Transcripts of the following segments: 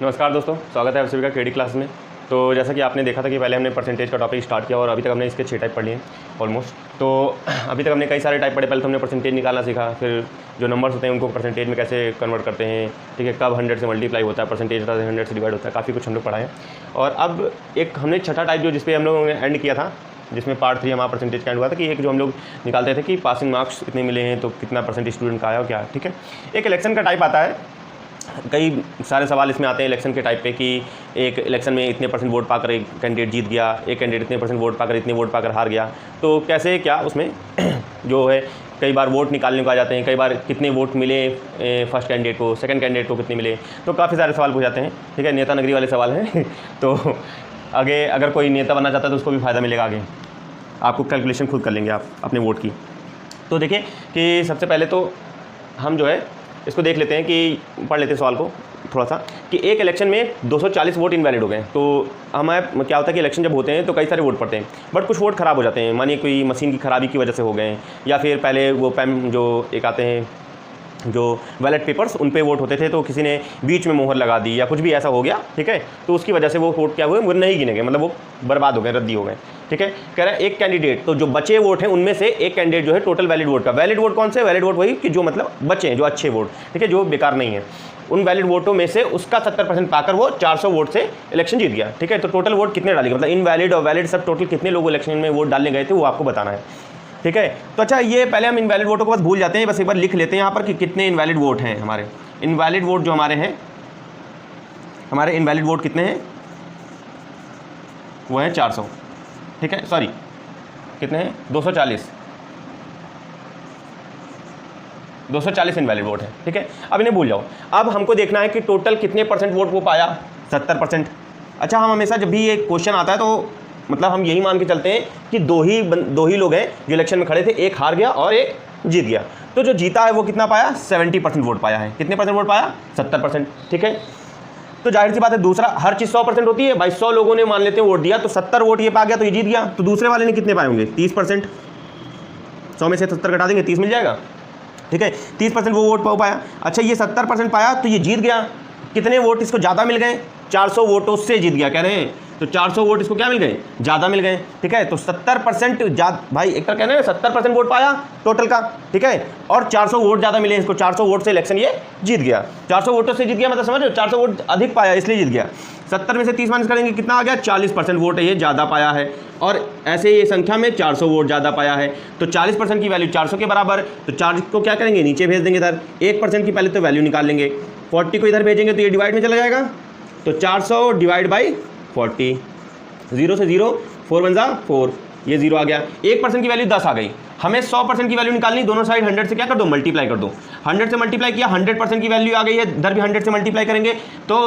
नमस्कार दोस्तों, स्वागत है आप सभी का केडी क्लास में। तो जैसा कि आपने देखा था कि पहले हमने परसेंटेज का टॉपिक स्टार्ट किया और अभी तक हमने इसके 6 टाइप पढ़ लिए हैं ऑलमोस्ट। तो अभी तक हमने कई सारे टाइप पढ़े। पहले तो हमने परसेंटेज निकालना सीखा, फिर जो नंबर्स होते हैं उनको परसेंटेज में कैसे कन्वर्ट करते हैं, ठीक है, कब 100 से मल्टीप्लाई होता है, परसेंटेज 100 से डिवाइड होता है, काफ़ी कुछ हम लोग पढ़ा है। और अब एक हमने छठा टाइप जो जिसपे हम लोगों ने एंड किया था, जिसमें पार्ट 3 हमारा परसेंटेज का एंड हुआ था, कि एक जो हम लोग निकालते थे कि पासिंग मार्क्स इतने मिले हैं तो कितना परसेंटेज स्टूडेंट का आया और क्या, ठीक है। एक इलेक्शन का टाइप आता है, कई सारे सवाल इसमें आते हैं इलेक्शन के टाइप पे कि एक इलेक्शन में इतने परसेंट वोट पाकर एक कैंडिडेट जीत गया, एक कैंडिडेट इतने परसेंट वोट पाकर इतने वोट पाकर हार गया। तो कैसे क्या उसमें जो है कई बार वोट निकालने को आ जाते हैं, कई बार कितने वोट मिले फर्स्ट कैंडिडेट को, सेकंड कैंडिडेट को कितने मिले, तो काफ़ी सारे सवाल पूछ जाते हैं, ठीक है। नेता नगरी वाले सवाल हैं तो आगे अगर कोई नेता बनना चाहता है तो उसको भी फ़ायदा मिलेगा, आगे आपको कैलकुलेशन खुद कर लेंगे आप अपने वोट की। तो देखिए कि सबसे पहले तो हम जो है इसको देख लेते हैं कि पढ़ लेते हैं सवाल को थोड़ा सा, कि एक इलेक्शन में 240 वोट इनवैलिड हो गए। तो हमारे क्या होता है कि इलेक्शन जब होते हैं तो कई सारे वोट पड़ते हैं, बट कुछ वोट ख़राब हो जाते हैं, मानिए कोई मशीन की ख़राबी की वजह से हो गए, या फिर पहले वो पैम जो एक आते हैं जो बैलेट पेपर्स उन पे वोट होते थे तो किसी ने बीच में मोहर लगा दी या कुछ भी ऐसा हो गया, ठीक है, तो उसकी वजह से वो वोट क्या हुए, वो नहीं गिने गए, मतलब वो बर्बाद हो गए, रद्दी हो गए, ठीक है। कह रहा है एक कैंडिडेट, तो जो बचे वोट हैं उनमें से एक कैंडिडेट जो है टोटल वैलिड वोट का, वैलिड वोट कौन से, वैलिड वोट वही कि जो मतलब बचे हैं, जो अच्छे वोट, ठीक है, जो बेकार नहीं है, उन वैलिड वोटों में से उसका 70% पाकर वो 400 वोट से इलेक्शन जीत गया, ठीक है। तो टोटल वोट कितने डालेंगे, मतलब इनवैलिड और वैलिड सब टोटल कितने लोग इलेक्शन में वोट डालने गए थे वो आपको बताना है, ठीक है। तो अच्छा, ये पहले हम इनवैलिड वोटों को बस भूल जाते हैं, बस एक बार लिख लेते हैं यहाँ पर कि कितने इनवैलिड वोट हैं हमारे। इनवैलिड वोट जो हमारे हैं, हमारे इनवैलिड वोट कितने हैं, वो है 400, ठीक है, सॉरी कितने हैं, 240 इनवैलिड वोट है, ठीक है। अब इन्हें भूल जाओ। अब हमको देखना है कि टोटल कितने परसेंट वोट वो पाया, 70%। अच्छा, हम हमेशा जब भी ये क्वेश्चन आता है तो मतलब हम यही मान के चलते हैं कि दो ही लोग हैं जो इलेक्शन में खड़े थे, एक हार गया और एक जीत गया। तो जो जीता है वो कितना पाया, 70% वोट पाया है। कितने परसेंट वोट पाया, 70%, ठीक है। तो जाहिर सी बात है, दूसरा हर चीज़ 100% होती है भाई, 100 लोगों ने मान लेते हैं वोट दिया तो 70 वोट ये पा गया तो ये जीत गया। तो दूसरे वाले ने कितने पाए होंगे, 30%, 100 में से 70 घटा देंगे 30 मिल जाएगा, ठीक है, 30% वो वोट पाया। अच्छा, ये 70% पाया तो ये जीत गया। कितने वोट इसको ज़्यादा मिल गए, 400 वोटों से जीत गया, कह रहे हैं। तो 400 वोट इसको क्या मिल गए, ज़्यादा मिल गए, ठीक है। तो 70% भाई एक तरह कहना है 70% वोट पाया टोटल का, ठीक है, और 400 वोट ज़्यादा मिले इसको, 400 वोट से इलेक्शन ये जीत गया। 400 वोटों से जीत गया मतलब समझ लो 400 वोट अधिक पाया इसलिए जीत गया। 70 में से 30 माइनस करेंगे कितना आ गया, 40% वोट ये ज़्यादा पाया है, और ऐसे ये संख्या में 400 वोट ज़्यादा पाया है। तो 40% की वैल्यू 400 के बराबर, तो 4 को क्या करेंगे, नीचे भेज देंगे इधर। 1% की पहले तो वैल्यू निकाल लेंगे, 40 को इधर भेजेंगे तो ये डिवाइड में चला जाएगा। तो 400 डिवाइड बाई 40, 0 से 0, 4 1 4, ये 0 आ गया। 1% की वैल्यू 10 आ गई। हमें 100% की वैल्यू निकालनी, दोनों साइड 100 से क्या कर दो, मल्टीप्लाई कर दो। 100 से मल्टीप्लाई किया, 100% की वैल्यू आ गई है, इधर भी 100 से मल्टीप्लाई करेंगे तो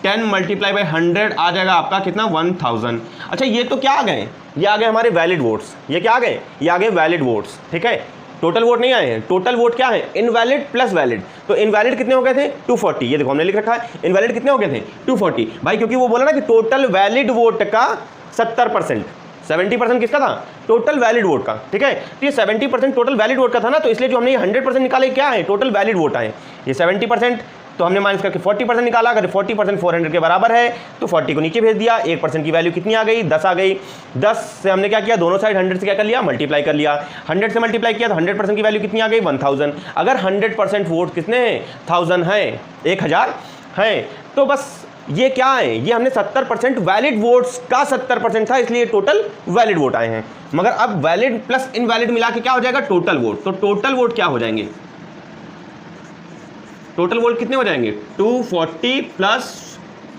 10 मल्टीप्लाई बाई 100 आ जाएगा आपका कितना, 1000। अच्छा, ये तो क्या आ गए, ये आ गए हमारे वैलिड वोट्स। ये क्या आ गए, ये आ गए वैलिड वोट्स, ठीक है। टोटल वोट नहीं आए हैं, टोटल वोट क्या है, इनवैलिड प्लस वैलिड। तो इनवैलिड कितने हो गए थे, 240, ये देखो हमने लिख रखा है इनवैलिड कितने हो गए थे, 240 भाई, क्योंकि वो बोला ना कि टोटल वैलिड वोट का 70%, 70% किसका था, टोटल वैलिड वोट का, ठीक है। तो ये 70% टोटल वैलिड वोट का था ना, तो इसलिए जो हमने 100% निकाले क्या है, टोटल वैलिड वोट आए। ये 70% तो हमने माइनस करके 40% निकाला, अगर 40% 400 के बराबर है तो 40 को नीचे भेज दिया। 1% की वैल्यू कितनी आ गई, 10 आ गई। 10 से हमने क्या किया, दोनों साइड 100 से क्या कर लिया, मल्टीप्लाई कर लिया। 100 से मल्टीप्लाई किया तो 100% की वैल्यू कितनी आ गई, 1000। अगर 100% वोट कितने हैं, 1000 है, 1000 है, तो बस ये क्या है, ये हमने 70% वैलिड वोट्स का 70% था, इसलिए टोटल वैलिड वोट आए हैं। मगर अब वैलिड प्लस इनवैलिड मिला के क्या हो जाएगा, टोटल वोट। तो टोटल वोट क्या हो जाएंगे, टोटल वोट कितने हो जाएंगे, 240 प्लस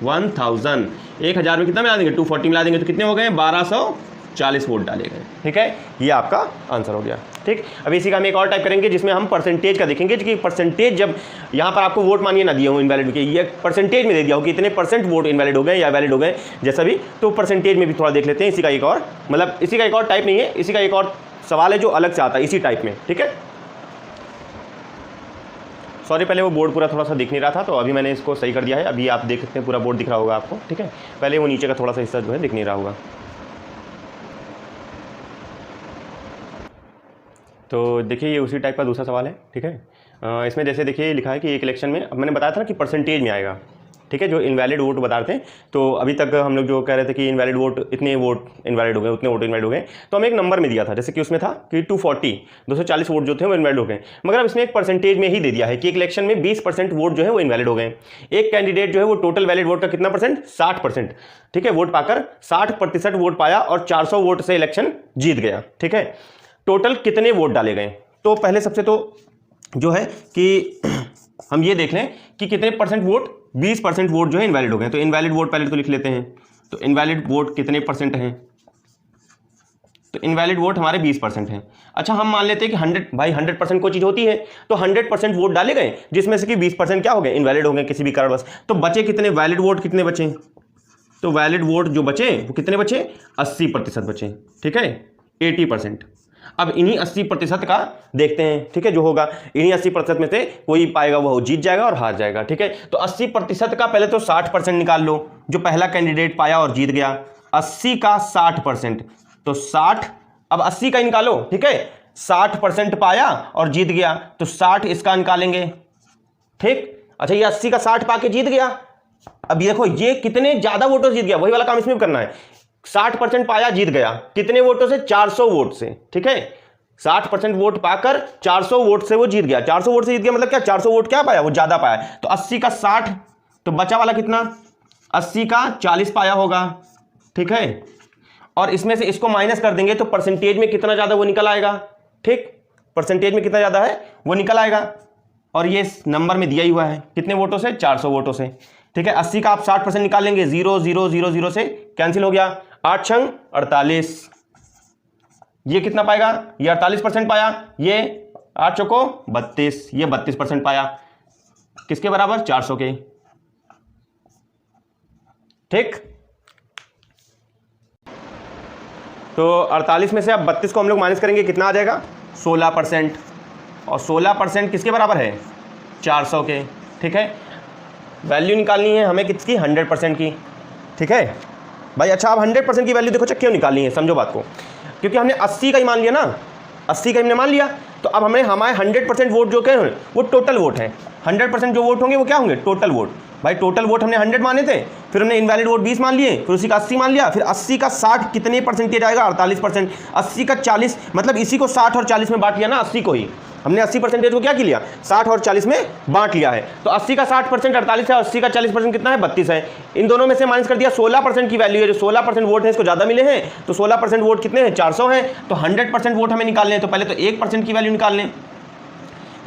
1000। 1000 में कितना मिला देंगे, 240 मिला देंगे तो कितने हो गए, 1240 वोट डाले गए, ठीक है। ये आपका आंसर हो गया, ठीक। अब इसी का हम एक और टाइप करेंगे जिसमें हम परसेंटेज का देखेंगे कि परसेंटेज जब यहाँ पर आपको वोट मानिए ना दिए हो इनवैलिड के, ये परसेंटेज में दे दिया हो कि इतने परसेंट वोट इनवैलिड हो गए या वैलिड हो गए, जैसा भी, तो परसेंटेज में भी थोड़ा देख लेते हैं। इसी का एक और मतलब इसी का एक और टाइप नहीं है, इसी का एक और सवाल है जो अलग से आता है इसी टाइप में, ठीक है। सॉरी, पहले वो बोर्ड पूरा थोड़ा सा दिख नहीं रहा था तो अभी मैंने इसको सही कर दिया है। अभी आप देख सकते हैं पूरा बोर्ड दिख रहा होगा आपको, ठीक है। पहले वो नीचे का थोड़ा सा हिस्सा जो है दिख नहीं रहा होगा। तो देखिए, ये उसी टाइप का दूसरा सवाल है, ठीक है। इसमें जैसे देखिए लिखा है कि एक इलेक्शन में, अब मैंने बताया था ना कि परसेंटेज में आएगा, ठीक है, जो इनवैलिड वोट बता रहे थे। तो अभी तक हम लोग जो कह रहे थे कि इनवैलिड वोट, इतने वोट इनवैलिड हो गए, उतने वोट इनवैलिड हो गए, तो हमें एक नंबर में दिया था, जैसे कि उसमें था कि 240 वोट जो थे वो इनवैलिड हो गए, मगर अब इसमें एक परसेंटेज में ही दे दिया है कि एक इलेक्शन में 20% वोट जो है वो इनवैलिड हो गए। एक कैंडिडेट जो है वो टोटल वैलिड वोट का कितना परसेंट, 60%, ठीक है, वोट पाकर 60% वोट पाया और 400 वोट से इलेक्शन जीत गया। ठीक है, टोटल कितने वोट डाले गए? तो पहले सबसे तो जो है कि हम ये देख लें कि कितने परसेंट वोट, 20% वोट जो है इनवैलिड हो गए। तो इनवैलिड वोट पहले तो लिख लेते हैं। तो इनवैलिड वोट कितने परसेंट हैं? तो इनवैलिड वोट हमारे 20% हैं। अच्छा, हम मान लेते हैं कि 100% कोई चीज़ होती है, तो 100% वोट डाले गए, जिसमें से कि 20% क्या हो गए, इनवैलिड हो गए किसी भी कारणवश। तो बचे कितने वैलिड वोट, कितने बचे? तो वैलिड वोट जो बचे वो कितने बचे? 80% बचे। ठीक है, 80%। अब इन्हीं 80% का देखते हैं, ठीक है, जो होगा इन्हीं 80% में से कोई पाएगा वो जीत जाएगा और हार जाएगा। ठीक है, तो 80% का पहले तो 60% निकाल लो, जो पहला कैंडिडेट पाया और जीत गया। 80 का 60%, तो 60, अब 80 का निकालो। ठीक है, 60% पाया और जीत गया, तो 60 इसका निकालेंगे। ठीक, अच्छा, ये 80 का 60 पाके जीत गया। अब ये देखो, ये कितने ज्यादा वोटों से जीत गया, वही वाला काम इसमें भी करना है। 60% पाया, जीत गया, कितने वोटों से? 400 वोट से। ठीक है, 60% वोट पाकर 400 वोट से वो जीत गया। 400 वोट से जीत गया मतलब क्या? 400 वोट क्या पाया, वो ज्यादा पाया। तो 80 का 60, तो बचा वाला कितना? 80 का 40 पाया होगा। ठीक है, और इसमें से इसको माइनस कर देंगे तो परसेंटेज में कितना ज्यादा वो निकल आएगा। ठीक, परसेंटेज में कितना ज्यादा है वो निकल आएगा, और ये नंबर में दिया ही हुआ है कितने वोटों से? 400 वोटों से। ठीक है, 80 का आप 60% निकाल लेंगे, 0 0 0 0 से कैंसिल हो गया। 8 छंग 48, ये कितना पाएगा? ये 48% पाया, ये 8 चौको 32, ये 32% पाया। किसके बराबर? 400 के। ठीक, तो 48 में से अब 32 को हम लोग माइनस करेंगे, कितना आ जाएगा? 16%, और 16% किसके बराबर है? 400 के। ठीक है, वैल्यू निकालनी है हमें किसकी? 100% की। ठीक है भाई, अच्छा, अब 100% की वैल्यू देखो क्यों निकालनी है, समझो बात को। क्योंकि हमने 80 का ही मान लिया ना, 80 का हमने मान लिया, तो अब हमें हमारे 100% वोट जो क्या है वो टोटल वोट है। 100% जो वोट होंगे वो क्या होंगे? Total vote. भाई टोटल वोट हमने 100 माने थे, फिर हमने इनवैलिड वोट 20 मान लिए, फिर उसी का 80 मान लिया, फिर 80 का 60 कितने परसेंटेज आएगा? 48%। 80 का 40, मतलब इसी को 60 और 40 में बांट लिया ना, 80 को ही हमने 80% को क्या किया? 60 और 40 में बांट लिया है। तो 80 का 60% 48 है, 80 का 40% कितना है? 32 है। इन दोनों में से माइनस कर दिया, 16% की वैल्यू है, जो 16% वोट है इसको ज़्यादा मिले हैं, तो 16% वोट कितने हैं? 400 हैं। तो 100% वोट हमें निकालने हैं, तो पहले तो 1% की वैल्यू निकाल लें।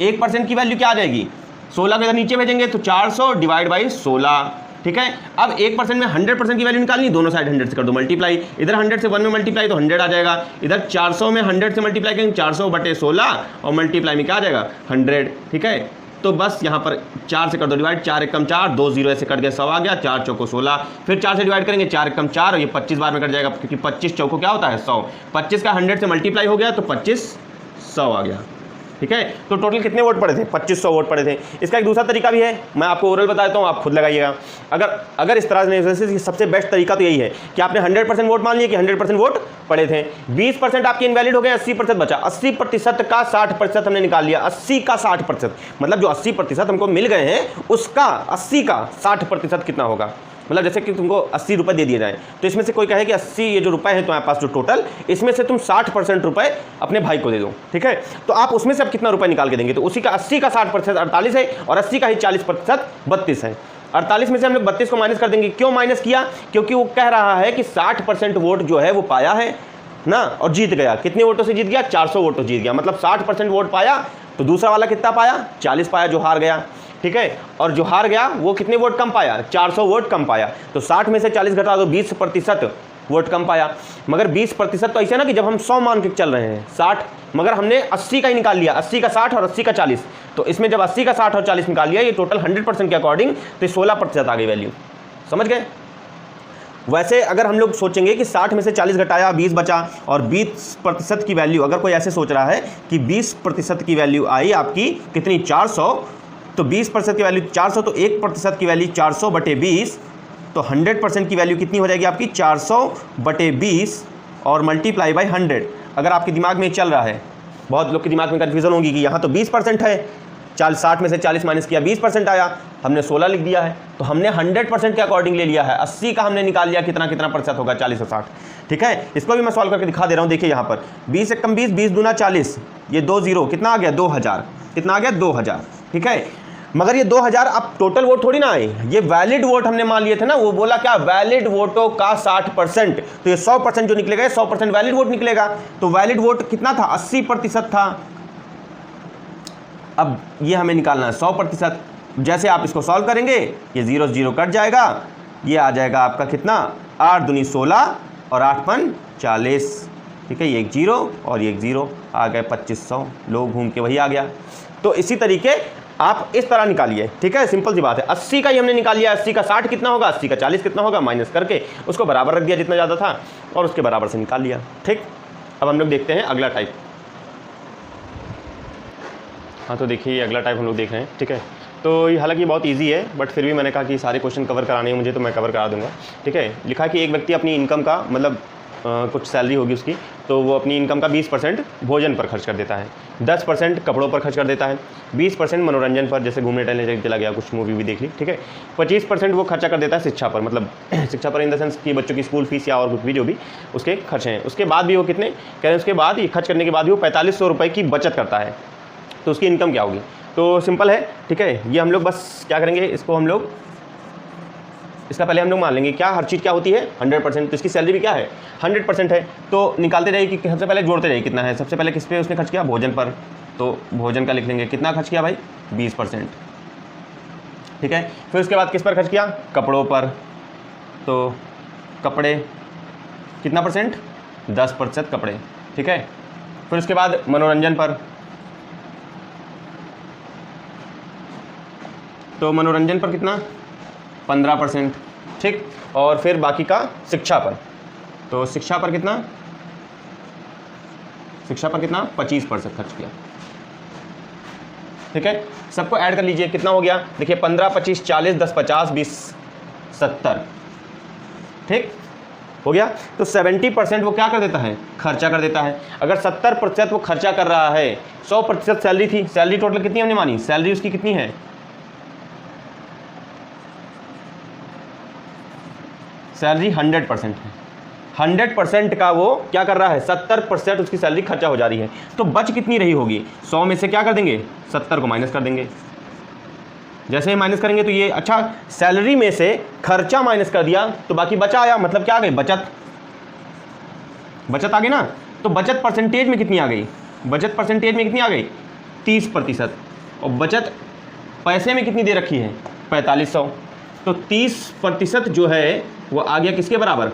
1% की वैल्यू क्या आ जाएगी? 16 को इधर नीचे भेजेंगे तो 400 डिवाइड बाई 16। ठीक है, अब 1% में 100% की वैल्यू निकालनी, दोनों साइड 100 से कर दो मल्टीप्लाई, इधर 100 से 1 में मल्टीप्लाई तो 100 आ जाएगा, इधर 400 में 100 से मल्टीप्लाई करेंगे 400/16 और मल्टीप्लाई में क्या आ जाएगा? 100। ठीक है, तो बस यहाँ पर 4 से कर दो डिवाइड, 4 एकम 4, 2 0 ऐसे कट गया, 100 आ गया, 4 चौको 16, फिर 4 से डिवाइड करेंगे, 4 एकम 4 और ये 25 बार में कट जाएगा, क्योंकि 25 चौको क्या होता है? 100। 25 का 100 से मल्टीप्लाई हो गया तो 25 100 आ गया। ठीक है, तो टोटल कितने वोट पड़े थे? 2500 वोट पड़े थे। इसका एक दूसरा तरीका भी है, मैं आपको ओरल बता देता हूँ, आप खुद लगाइएगा। अगर इस तरह से सबसे बेस्ट तरीका तो यही है कि आपने 100% वोट मान लिया कि 100% वोट पड़े थे, 20% आपके इनवैलिड हो गए, 80% बचा। 80% का 60% हमने निकाल लिया। 80 का 60%, मतलब जो 80% हमको मिल गए हैं उसका 80 का 60% कितना होगा? मतलब जैसे कि तुमको 80 रुपये दे दिए जाए, तो इसमें से कोई कहे कि 80 ये जो रुपए हैं तुम्हारे पास जो टोटल, इसमें से तुम 60% रुपए अपने भाई को दे दो। ठीक है, तो आप उसमें से अब कितना रुपए निकाल के देंगे? तो उसी का 80 का 60% 48 है, और 80 का ही 40% 32 है। 48 में से हम लोग 32 को माइनस कर देंगे। क्यों माइनस किया? क्योंकि वो कह रहा है कि 60% वोट जो है वो पाया है ना, और जीत गया। कितने वोटों से जीत गया? 400 वोटों जीत गया। मतलब 60% वोट पाया, तो दूसरा वाला कितना पाया? 40 पाया, जो हार गया। ठीक है, और जो हार गया वो कितने वोट कम पाया? 400 वोट कम पाया। तो 60 में से 40 घटा दो, 20% वोट कम पाया। मगर 20% तो ऐसे ना कि जब हम 100 मान के चल रहे हैं, 60, मगर हमने 80 का ही निकाल लिया, 80 का 60 और 80 का 40। तो इसमें जब 80 का 60 और 40 निकाल लिया, ये टोटल 100% के अकॉर्डिंग, तो 16% आ गई वैल्यू। समझ गए? वैसे अगर हम लोग सोचेंगे कि 60 में से 40 घटाया, 20 बचा, और 20% की वैल्यू, अगर कोई ऐसे सोच रहा है कि 20% की वैल्यू आई आपकी कितनी? 400, तो 20% की वैल्यू 400, तो 1% की वैल्यू 400/20, तो 100% की वैल्यू कितनी हो जाएगी आपकी? 400/20 और मल्टीप्लाई बाई 100। अगर आपके दिमाग में चल रहा है, बहुत लोग के दिमाग में कन्फ्यूजन होगी कि यहाँ तो 20% है, 60 में से 40 माइनस किया 20% आया, हमने 16 लिख दिया है। तो हमने 100% के अकॉर्डिंग ले लिया है, 80 का हमने निकाल लिया, कितना कितना प्रतिशत होगा 40 और 60। ठीक है, इसको भी मैं सॉल्व करके दिखा दे रहा हूँ। देखिए यहाँ पर 20 एक कम 20, 20 दूना 40, ये 2 0 कितना आ गया 2000, कितना आ गया 2000। ठीक है, मगर ये 2000 अब टोटल वोट थोड़ी ना आए, ये वैलिड वोट हमने मान लिए थे ना। वो बोला क्या, वैलिड वोटों का 60%, तो ये 100% जो निकलेगा 100% वैलिड वोट निकलेगा। तो वैलिड वोट कितना था, 80% था। अब ये हमें निकालना है 100%। जैसे आप इसको सॉल्व करेंगे, ये 0 0 कट जाएगा, ये आ जाएगा आपका कितना 8 दूनी 16 और 8 पन 40। ठीक है, ये एक 0 और ये एक 0 आ गए 2500, लोग घूम के वही आ गया। तो इसी तरीके आप इस तरह निकालिए। ठीक है, सिंपल सी बात है। 80 का ही हमने निकाल लिया, 80 का 60 कितना होगा, 80 का 40 कितना होगा, माइनस करके उसको बराबर रख दिया जितना ज़्यादा था और उसके बराबर से निकाल लिया। ठीक, अब हम लोग देखते हैं अगला टाइप। हाँ, तो देखिए अगला टाइप हम लोग देख रहे हैं। ठीक है, तो ये हालांकि बहुत इजी है, बट फिर भी मैंने कहा कि सारे क्वेश्चन कवर कराने हैं मुझे, तो मैं कवर करा दूंगा। ठीक है, लिखा है कि एक व्यक्ति अपनी इनकम का मतलब कुछ सैलरी होगी उसकी, तो वो अपनी इनकम का 20% भोजन पर खर्च कर देता है, 10% कपड़ों पर खर्च कर देता है, 20% मनोरंजन पर, जैसे घूमने टहलने चला गया, कुछ मूवी भी देख ली। ठीक है, 25% वो खर्चा कर देता है शिक्षा पर, मतलब शिक्षा पर इन द सेंस कि बच्चों की स्कूल फीस या और कुछ भी जो भी उसके खर्चे हैं। उसके बाद भी वो कितने कह रहे हैं, उसके बाद ये खर्च करने के बाद भी वो 4500 रुपये की बचत करता है। तो उसकी इनकम क्या होगी, तो सिंपल है। ठीक है, ये हम लोग बस क्या करेंगे, इसको हम लोग इसका पहले हम लोग मान लेंगे क्या, हर चीज़ क्या होती है 100%, तो इसकी सैलरी भी क्या है 100% है। तो निकालते रहिए कि सबसे पहले जोड़ते रहिए कितना है। सबसे पहले किस पे उसने खर्च किया, भोजन पर, तो भोजन का लिख लेंगे, कितना खर्च किया भाई 20%। ठीक है, फिर उसके बाद किस पर खर्च किया, कपड़ों पर, तो कपड़े कितना परसेंट, 10% कपड़े। ठीक है, फिर उसके बाद मनोरंजन पर, तो मनोरंजन पर कितना 15%। ठीक, और फिर बाकी का शिक्षा पर, तो शिक्षा पर कितना 25% खर्च किया। ठीक है, सबको ऐड कर लीजिए, कितना हो गया देखिए 15 25 40 10 50 20 70। ठीक हो गया, तो 70% वो क्या कर देता है, खर्चा कर देता है। अगर 70% वो खर्चा कर रहा है, 100% सैलरी थी, सैलरी टोटल कितनी हमने मानी, सैलरी उसकी कितनी है, सैलरी 100% है। 100% का वो क्या कर रहा है, 70% उसकी सैलरी खर्चा हो जा रही है। तो बच कितनी रही होगी, 100 में से क्या कर देंगे 70 को माइनस कर देंगे। जैसे ही माइनस करेंगे तो ये अच्छा, सैलरी में से खर्चा माइनस कर दिया तो बाकी बचा आया, मतलब क्या आ गई, बचत आ गई ना। तो बचत परसेंटेज में कितनी आ गई, बचत परसेंटेज में कितनी आ गई 30%, और बचत पैसे में कितनी दे रखी है 4500। तो 30% जो है वो आ गया किसके बराबर,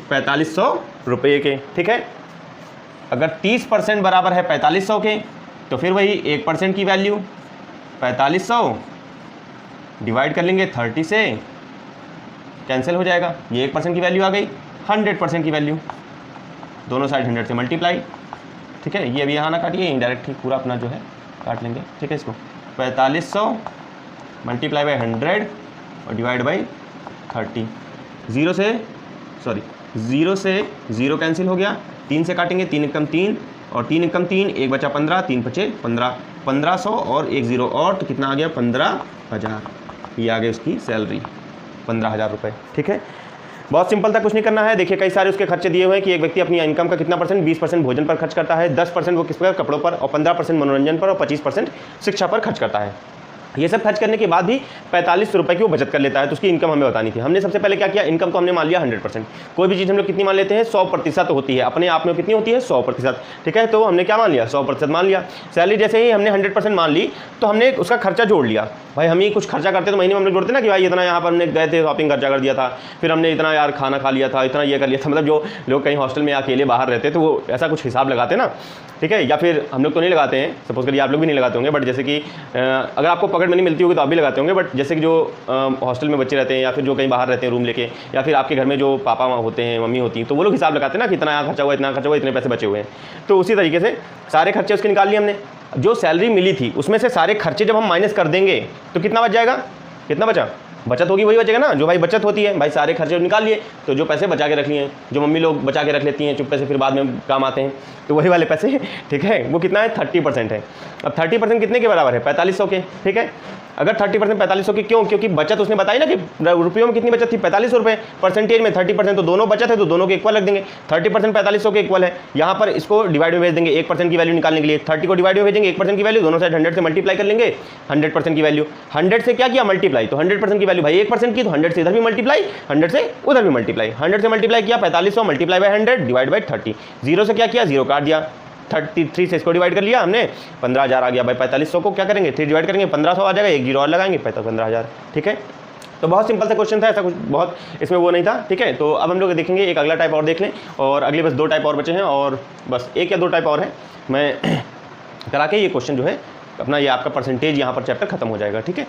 4500 रुपये के। ठीक है, अगर 30% बराबर है 4500 के, तो फिर वही 1% की वैल्यू 4500 डिवाइड कर लेंगे 30 से, कैंसिल हो जाएगा, ये 1% की वैल्यू आ गई, 100% की वैल्यू, दोनों साइड 100 से मल्टीप्लाई। ठीक है, ये अभी यहाँ ना काटिए, इनडायरेक्ट ही पूरा अपना जो है काट लेंगे। ठीक है, इसको 4500 मल्टीप्लाई बाई 100 और डिवाइड बाई 30। 0 से 0 कैंसिल हो गया, 3 से काटेंगे, 3 एकम 3 और 3 एकम 3, 1 बचा 15, 3 बचे 15, 1500 और 1 0 और, तो कितना आ गया 15,000। ये आ गई उसकी सैलरी 15,000 रुपये। ठीक है, बहुत सिंपल था, कुछ नहीं करना है। देखिए कई सारे उसके खर्चे दिए हुए हैं कि एक व्यक्ति अपनी इनकम का कितना परसेंट, 20% भोजन पर खर्च करता है, 10% वो किस पर, कपड़ों पर, और 15% मनोरंजन पर, और 25% शिक्षा पर खर्च करता है। ये सब खर्च करने के बाद भी 4500 रुपये की वो बचत कर लेता है। तो उसकी इनकम हमें बतानी थी। हमने सबसे पहले क्या किया, इनकम को हमने मान लिया 100%। कोई भी चीज़ हम लोग कितनी मान लेते हैं, 100% होती है अपने आप में, कितनी होती है 100%। ठीक है, तो हमने क्या मान लिया 100% मान लिया। सैलरी जैसे ही हमने 100% मान ली, तो हमने उसका खर्चा जोड़ लिया। भाई हम ही कुछ खर्चा करते तो महीने में हम लोग जोड़ते ना कि भाई इतना यहाँ पर हमने गए थे, शॉपिंग खर्चा कर दिया था, फिर हमने इतना यार खाना खा लिया था, इतना ये कर लिया था। मतलब जो लोग कहीं हॉस्टल में अकेले बाहर रहते तो वो ऐसा कुछ हिसाब लगाते ना। ठीक है, या फिर हम लोग तो नहीं लगाते हैं, सपोज करिए आप लोग भी नहीं लगाते होंगे, बट जैसे कि अगर आपको पॉकेट मनी मिलती होगी तो आप भी लगाते होंगे। बट जैसे कि जो हॉस्टल में बच्चे रहते हैं या फिर जो कहीं बाहर रहते हैं रूम लेके, या फिर आपके घर में जो पापा होते हैं, मम्मी होती हैं, तो वो लोग हिसाब लगाते हैं ना कि इतना खर्चा हुआ, इतना खर्चा हुआ, इतने पैसे बचे हुए हैं। तो उसी तरीके से सारे खर्चे उसके निकाल लिए हमने। जो सैलरी मिली थी उसमें से सारे खर्चे जब हम माइनस कर देंगे तो कितना बच जाएगा, कितना बचा बचत होगी वही बचेगा ना, जो भाई बचत होती है, भाई सारे खर्चे निकाल लिए तो जो पैसे बचा के रख लिए, जो मम्मी लोग बचा के रख लेती हैं चुप्पे से फिर बाद में काम आते हैं, तो वही वाले पैसे, ठीक है, वो कितना है 30% है। अब 30% कितने के बराबर है 4500 के, ठीक है। अगर 30% 4500 की, क्यों? क्योंकि बचत उसने बताई ना कि रुपयों में कितनी बचत थी 45 रुपये, परसेंटेज में 30%, तो दोनों बचत है तो दोनों के इक्वल रख देंगे। 30% 4500 के इक्वल है, यहाँ पर इसको डिवाइड में भेज देंगे 1% की वैल्यू निकालने के लिए। 30 को डिवाइड में भेजेंगे 1% की वैल्यू, दोनों साइड 100 से मल्टीप्लाई कर लेंगे 100% की वैल्यू। 100 से क्या किया मल्टीप्लाई, तो 100% की वैल्यू भाई 1% की, तो 100 से इधर भी मल्टीप्लाई 100 से उधर भी मल्टीप्लाई। 100 से मल्टीप्लाई किया 4500 मल्टीप्लाई बाय 100 डिवाइड बाई 30। 0 से क्या किया 0 काट दिया, 33 से इसको डिवाइड कर लिया हमने, 15000 आ गया भाई। 4500 को क्या करेंगे 3 डिवाइड करेंगे 1500 आ जाएगा, एक जीरो और लगाएंगे 15000, ठीक है। तो बहुत सिंपल सा क्वेश्चन था, ऐसा कुछ बहुत इसमें वो नहीं था, ठीक है। तो अब हम लोग देखेंगे एक अगला टाइप और देख लें, और अगले बस 2 टाइप और बचे हैं, और बस 1 या 2 टाइप और हैं, मैं करा के ये क्वेश्चन जो है अपना ये आपका परसेंटेज यहाँ पर चैप्टर खत्म हो जाएगा, ठीक है।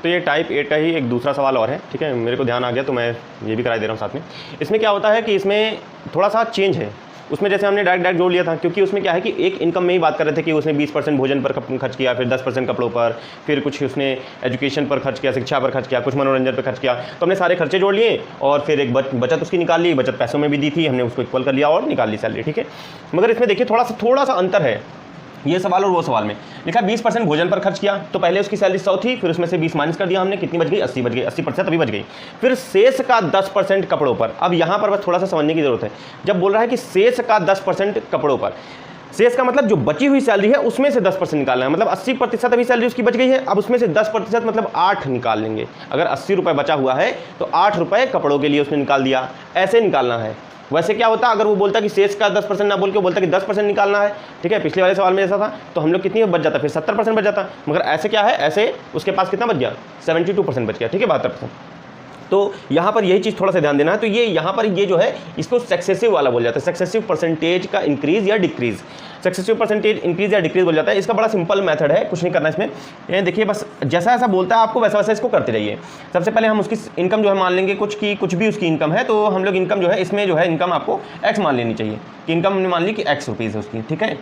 तो ये टाइप 8 का ही एक दूसरा सवाल और है, ठीक है, मेरे को ध्यान आ गया तो मैं ये भी करा दे रहा हूँ साथ में। इसमें क्या होता है कि इसमें थोड़ा सा चेंज है, उसमें जैसे हमने डायरेक्ट जोड़ लिया था, क्योंकि उसमें क्या है कि एक इनकम में ही बात कर रहे थे कि उसने 20% भोजन पर खर्च किया, फिर 10% कपड़ों पर, फिर कुछ उसने एजुकेशन पर खर्च किया, शिक्षा पर खर्च किया, कुछ मनोरंजन पर खर्च किया, तो हमने सारे खर्चे जोड़ लिए और फिर एक बचत उसकी निकाल ली, बचत पैसों में भी दी थी, हमने उसको इक्वल कर लिया और निकाल ली सैलरी, ठीक है। मगर इसमें देखिए थोड़ा सा अंतर है ये सवाल और वो सवाल में। लिखा 20% भोजन पर खर्च किया, तो पहले उसकी सैलरी 100 थी, फिर उसमें से 20 माइनस कर दिया हमने, कितनी बच गई 80 बच गई, 80% अभी बच गई। फिर शेष का 10% कपड़ों पर। अब यहाँ पर बस थोड़ा सा समझने की जरूरत है, जब बोल रहा है कि शेष का 10% कपड़ों पर, शेष का मतलब जो बची हुई सैलरी है उसमें से 10% निकालना है, मतलब 80% अभी सैलरी उसकी बच गई है, अब उसमें से 10% मतलब 8 निकाल लेंगे। अगर 80 रुपये बचा हुआ है तो 8 रुपये कपड़ों के लिए उसने निकाल दिया, ऐसे निकालना है। वैसे क्या होता अगर वो बोलता कि शेष का 10% ना बोल के बोलता कि 10% निकालना है, ठीक है, पिछले वाले सवाल में जैसा था, तो हम लोग कितनी बच जाता, फिर 70% बच जाता। मगर ऐसे क्या है, ऐसे उसके पास कितना बच गया 72% बच गया, ठीक है, 72%। तो यहाँ पर यही चीज़ थोड़ा सा ध्यान देना है। तो ये यहाँ पर ये जो है इसको सक्सेसिव वाला बोल जाता है, सक्सेसिव परसेंटेज का इंक्रीज या डिक्रीज, सक्सेसिव परसेंटेज इंक्रीज या डिक्रीज बोल जाता है। इसका बड़ा सिंपल मेथड है, कुछ नहीं करना इसमें, ये देखिए बस जैसा ऐसा बोलता है आपको वैसा वैसा इसको करते रहिए। सबसे पहले हम उसकी इनकम जो है मान लेंगे कुछ भी उसकी इनकम है, तो हम लोग इनकम जो है इसमें जो है इनकम आपको x मान लेनी चाहिए कि इनकम हमने मान ली कि x रुपीज़ है उसकी, ठीक है,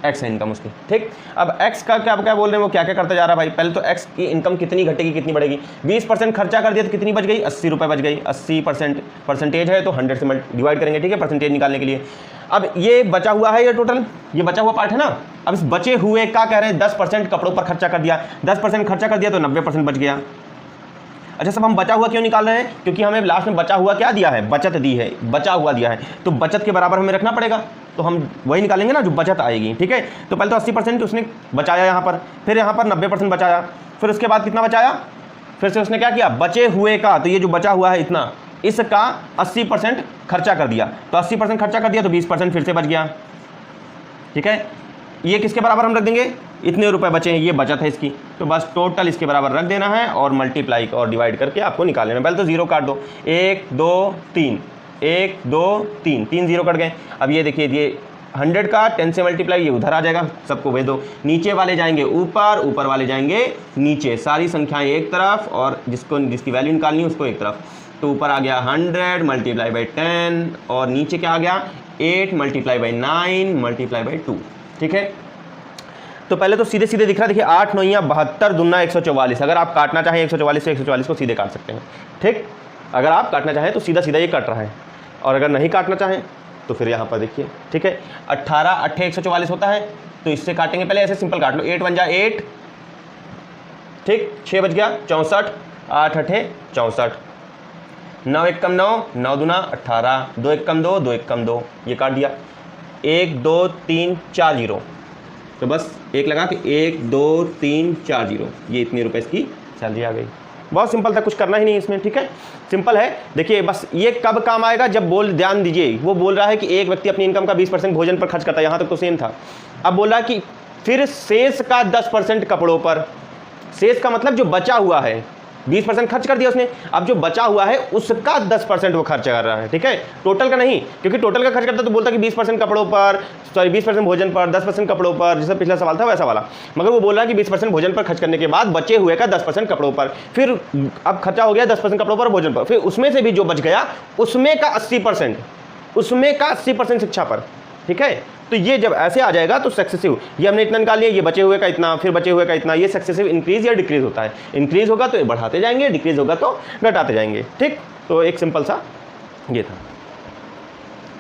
x है इनकम उसकी, ठीक। अब x का क्या बोल रहे हैं, वो क्या क्या करता जा रहा है भाई। पहले तो x की इनकम कितनी घटेगी कितनी बढ़ेगी, 20% खर्चा कर दिया तो कितनी बच गई 80 रुपये बच गई, 80% परसेंटेज है तो 100 से डिवाइड करेंगे, ठीक है, परसेंटेज निकालने के लिए। अब ये बचा हुआ है, ये टोटल ये बचा हुआ पार्ट है ना। अब इस बचे हुए का कह रहे हैं 10% कपड़ों पर खर्चा कर दिया, 10% खर्चा कर दिया तो 90% बच गया। अच्छा, सब हम बचा हुआ क्यों निकाल रहे हैं, क्योंकि हमें लास्ट में बचा हुआ क्या दिया है, बचत दी है, बचा हुआ दिया है, तो बचत के बराबर हमें रखना पड़ेगा, तो हम वही निकालेंगे ना जो बचत आएगी, ठीक है। तो पहले तो 80% उसने बचाया यहाँ पर, फिर यहाँ पर 90% बचाया, फिर उसके बाद कितना बचाया, फिर से उसने क्या किया बचे हुए का, तो ये जो बचा हुआ है इतना, इसका 80% खर्चा कर दिया, तो 80% खर्चा कर दिया तो 20% फिर से बच गया, ठीक है। ये किसके बराबर हम रख देंगे, इतने रुपए बचे हैं, ये बचत है इसकी, तो बस टोटल इसके बराबर रख देना है और मल्टीप्लाई और डिवाइड करके आपको निकाल लेना। पहले तो 0 काट दो, 1 2 3, 1 2 3, 3 0 कट गए। अब ये देखिए ये 100 का 10 से मल्टीप्लाई ये उधर आ जाएगा, सबको भेज दो, नीचे वाले जाएंगे ऊपर, ऊपर वाले जाएंगे नीचे, सारी संख्याएं एक तरफ और जिसकी वैल्यू निकालनी है उसको एक तरफ। तो ऊपर आ गया 100 मल्टीप्लाई बाई 10 और नीचे क्या आ गया 8 मल्टीप्लाई बाई 9 मल्टीप्लाई बाई 2, ठीक है। तो पहले तो सीधे सीधे दिख रहा है, देखिए 8 9 72 दूना 144। अगर आप काटना चाहें 144 से 144 को सीधे काट सकते हैं, ठीक। अगर आप काटना चाहें तो सीधा सीधा ये कट रहा है, और अगर नहीं काटना चाहें तो फिर यहाँ पर देखिए, ठीक है, 18 8 144 होता है, तो इससे काटेंगे। पहले ऐसे सिंपल काट लो, 8 1 जा 8, ठीक, 6 बच गया 64, 8 8 64, 9 1 कम 9, 9 दूना 18, 2 1 कम 2, 2 1 कम 2, ये काट दिया, 1 2 3 4 0, तो बस एक लगा कि 1 2 3 4 0, ये इतने रुपए इसकी सैलरी आ गई। बहुत सिंपल था, कुछ करना ही नहीं इसमें, ठीक है, सिंपल है। देखिए बस ये कब काम आएगा, जब ध्यान दीजिए, वो बोल रहा है कि एक व्यक्ति अपनी इनकम का 20% भोजन पर खर्च करता है, यहाँ तक तो सेम था। अब बोल रहा है कि फिर शेष का 10% कपड़ों पर, शेष का मतलब जो बचा हुआ है, 20% खर्च कर दिया उसने, अब जो बचा हुआ है उसका 10% वो खर्च कर रहा है, ठीक है, टोटल का नहीं, क्योंकि टोटल का खर्च करता तो बोलता कि 20% कपड़ों पर, सॉरी 20% भोजन पर, 10% कपड़ों पर, जैसा पिछला सवाल था वैसा वाला। मगर वो बोल रहा है कि 20% भोजन पर खर्च करने के बाद बचे हुए का 10% कपड़ों पर, फिर अब खर्चा हो गया 10% कपड़ों पर, भोजन पर, फिर उसमें से भी जो बच गया उसमें का 80%, उसमें का 80% शिक्षा पर, ठीक है, तो ये जब ऐसे आ जाएगा तो सक्सेसिव, ये हमने इतना निकाल लिया, ये बचे हुए का इतना, फिर बचे हुए का इतना, ये सक्सेसिव इंक्रीज या डिक्रीज होता है। इंक्रीज होगा तो बढ़ाते जाएंगे, डिक्रीज होगा तो घटाते जाएंगे। ठीक, तो एक सिंपल सा ये था।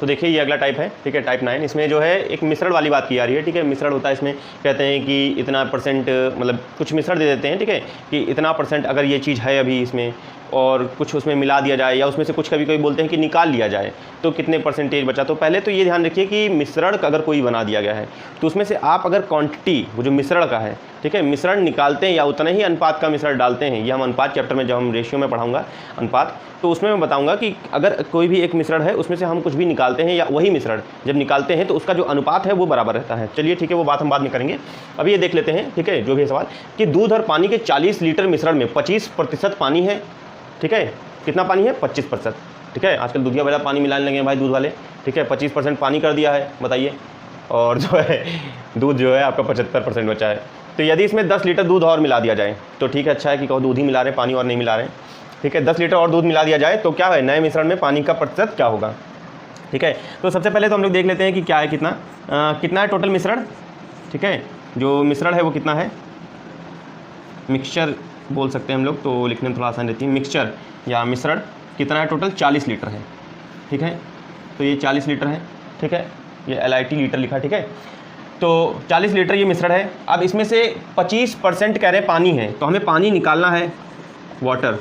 तो देखिए ये अगला टाइप है, ठीक है, टाइप 9। इसमें जो है एक मिश्रण वाली बात की जा रही है, ठीक है। मिश्रण होता है, इसमें कहते हैं कि इतना परसेंट, मतलब कुछ मिश्रण दे देते हैं, ठीक है, कि इतना परसेंट अगर ये चीज़ है अभी इसमें और कुछ उसमें मिला दिया जाए, या उसमें से कुछ कभी कभी बोलते हैं कि निकाल लिया जाए तो कितने परसेंटेज बचा। तो पहले तो ये ध्यान रखिए कि मिश्रण अगर कोई बना दिया गया है तो उसमें से आप अगर क्वांटिटी, वो जो मिश्रण का है, ठीक है, मिश्रण निकालते हैं या उतना ही अनुपात का मिश्रण डालते हैं, ये हम अनुपात चैप्टर में जब हम रेशियो में पढ़ाऊंगा अनुपात, तो उसमें मैं बताऊंगा कि अगर कोई भी एक मिश्रण है उसमें से हम कुछ भी निकालते हैं या वही मिश्रण जब निकालते हैं तो उसका जो अनुपात है वो बराबर रहता है। चलिए ठीक है, वो बात हम बाद में करेंगे। अभी ये देख लेते हैं, ठीक है, जो भी है सवाल कि दूध और पानी के 40 लीटर मिश्रण में 25% पानी है, ठीक है। कितना पानी है? 25%, ठीक है। आजकल दूधिया वाला पानी मिलाने लगे हैं भाई दूध वाले, ठीक है। 25% पानी कर दिया है, बताइए, और जो है दूध जो है आपका 75% बचा है। तो यदि इसमें 10 लीटर दूध और मिला दिया जाए तो ठीक है, अच्छा है कि कहो दूध ही मिला रहे हैं, पानी और नहीं मिला रहे हैं, ठीक है। 10 लीटर और दूध मिला दिया जाए तो क्या है, नए मिश्रण में पानी का प्रतिशत क्या होगा, ठीक है। तो सबसे पहले तो हम लोग देख लेते हैं कि क्या है, कितना है टोटल मिश्रण, ठीक है। जो मिश्रण है वो कितना है, मिक्सचर बोल सकते हैं हम लोग, तो लिखने में थोड़ा आसान रहती है। मिक्सचर या मिश्रण कितना है टोटल, 40 लीटर है, ठीक है। तो ये 40 लीटर है, ठीक है, ये LIT लीटर लिखा, ठीक है। तो 40 लीटर ये मिश्रण है। अब इसमें से 25% कह रहे हैं पानी है, तो हमें पानी निकालना है, वाटर,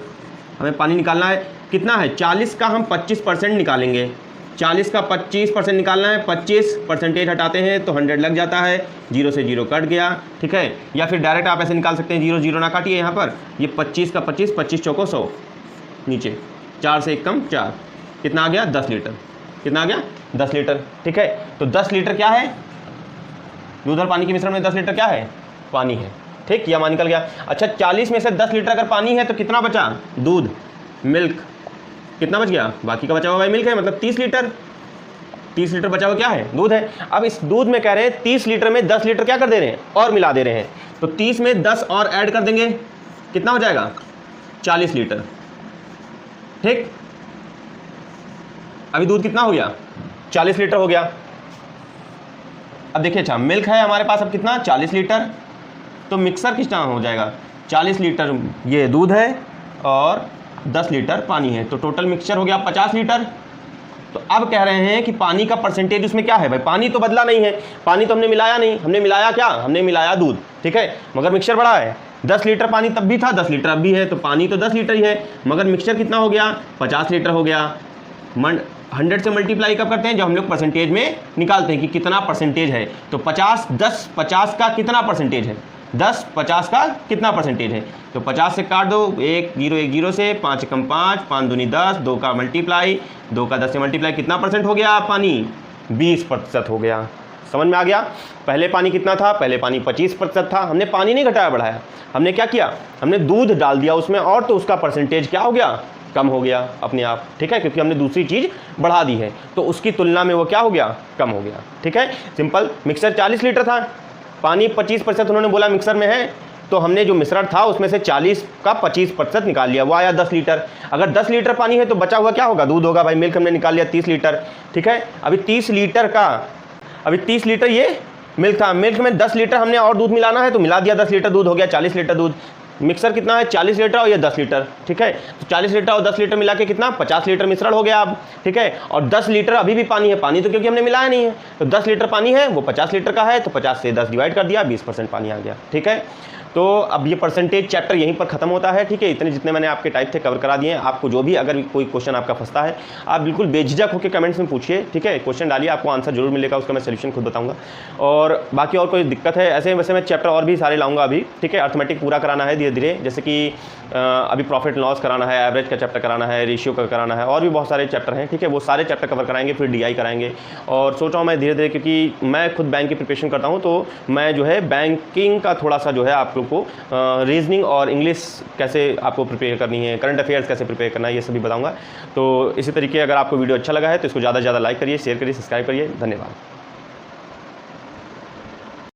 हमें पानी निकालना है। कितना है, 40 का हम 25% निकालेंगे, 40 का 25% निकालना है। 25% हटाते हैं तो 100 लग जाता है, 0 से 0 कट गया, ठीक है। या फिर डायरेक्ट आप ऐसे निकाल सकते हैं, 0 0 ना काटिए यहाँ पर, ये 25 का 25, 25 चौको 100, नीचे 4 से 1 कम 4, कितना आ गया, 10 लीटर। कितना आ गया, 10 लीटर, ठीक है। तो 10 लीटर क्या है, दूध और पानी के मिश्रण में 10 लीटर क्या है, पानी है, ठीक, या मान निकल गया। अच्छा, 40 में से 10 लीटर अगर पानी है तो कितना बचा, दूध, मिल्क, कितना बच गया, बाकी का बचा हुआ भाई मिल्क है, मतलब 30 लीटर। 30 लीटर बचा हुआ क्या है, दूध है। अब इस दूध में कह रहे हैं 30 लीटर में 10 लीटर क्या कर दे रहे हैं, और मिला दे रहे हैं, तो 30 में 10 और ऐड कर देंगे, कितना हो जाएगा, 40 लीटर, ठीक। अभी दूध कितना हो गया, 40 लीटर हो गया। अब देखिए, अच्छा मिल्क है हमारे पास अब कितना, 40 लीटर, तो मिक्सर कितना हो जाएगा, 40 लीटर ये दूध है और 10 लीटर पानी है, तो टोटल मिक्सचर हो गया 50 लीटर। तो अब कह रहे हैं कि पानी का परसेंटेज उसमें क्या है, भाई पानी तो बदला नहीं है, पानी तो हमने मिलाया नहीं, हमने मिलाया क्या, हमने मिलाया दूध, ठीक है, मगर मिक्सचर बड़ा है। 10 लीटर पानी तब भी था, 10 लीटर अब भी है, तो पानी तो 10 लीटर ही है, मगर मिक्सचर कितना हो गया, 50 लीटर हो गया। 100 से मल्टीप्लाई कब करते हैं, जब हम लोग परसेंटेज में निकालते हैं कि कितना परसेंटेज है। तो 50, 10 50 का कितना परसेंटेज है, 10 50 का कितना परसेंटेज है, तो 50 से काट दो, 1 0 1 0 से, 5 कम 5, 5 दूनी 10, 2 का मल्टीप्लाई, 2 का 10 से मल्टीप्लाई, कितना परसेंट हो गया, पानी 20% हो गया। समझ में आ गया। पहले पानी कितना था, पहले पानी 25% था, हमने पानी नहीं घटाया बढ़ाया, हमने क्या किया, हमने दूध डाल दिया उसमें, और तो उसका परसेंटेज क्या हो गया, कम हो गया अपने आप, ठीक है, क्योंकि हमने दूसरी चीज़ बढ़ा दी है, तो उसकी तुलना में वो क्या हो गया, कम हो गया, ठीक है, सिंपल। मिक्सर 40 लीटर था, पानी 25% उन्होंने बोला मिक्सर में है, तो हमने जो मिश्रण था उसमें से 40 का 25% निकाल लिया, वो आया 10 लीटर। अगर 10 लीटर पानी है तो बचा हुआ क्या होगा, दूध होगा भाई, मिल्क हमने निकाल लिया 30 लीटर, ठीक है। अभी 30 लीटर ये मिल्क था, मिल्क में 10 लीटर हमने और दूध मिलाना है, तो मिला दिया, 10 लीटर दूध हो गया, 40 लीटर दूध। मिक्सर कितना है, 40 लीटर और ये 10 लीटर, ठीक है। तो 40 लीटर और 10 लीटर मिला के कितना, 50 लीटर मिश्रण हो गया अब, ठीक है। और 10 लीटर अभी भी पानी है, पानी तो क्योंकि हमने मिलाया नहीं है, तो 10 लीटर पानी है, वो 50 लीटर का है, तो 50 से 10 डिवाइड कर दिया, 20% पानी आ गया, ठीक है। तो अब ये परसेंटेज चैप्टर यहीं पर खत्म होता है, ठीक है। इतने जितने मैंने आपके टाइप थे कवर करा दिए हैं। आपको जो भी अगर कोई क्वेश्चन आपका फंसता है, आप बिल्कुल बेझिझक होकर कमेंट्स में पूछिए, ठीक है, क्वेश्चन डालिए, आपको आंसर जरूर मिलेगा, उसका मैं सोल्यूशन खुद बताऊंगा। और बाकी और कोई दिक्कत है ऐसे वैसे मैं चैप्टर और भी सारे लाऊंगा अभी, ठीक है। अर्थमेटिक पूरा कराना है धीरे धीरे, जैसे कि अभी प्रॉफिट लॉस कराना है, एवरेज का चैप्टर कराना है, रेशियो का कराना है, और भी बहुत सारे चैप्टर हैं, ठीक है। वो सारे चैप्टर कवर कराएंगे, फिर DI कराएंगे। और सोच रहा हूँ मैं धीरे धीरे, क्योंकि मैं खुद बैंक की प्रिपरेशन करता हूँ, तो मैं जो है बैंकिंग का थोड़ा सा जो है आप लोग को रीजनिंग और इंग्लिश कैसे आपको प्रिपेयर करनी है, करंट अफेयर्स कैसे प्रिपेयर करना है, ये सभी बताऊंगा। तो इसी तरीके अगर आपको वीडियो अच्छा लगा है तो इसको ज़्यादा से ज़्यादा लाइक करिए, शेयर करिए, सब्सक्राइब करिए। धन्यवाद।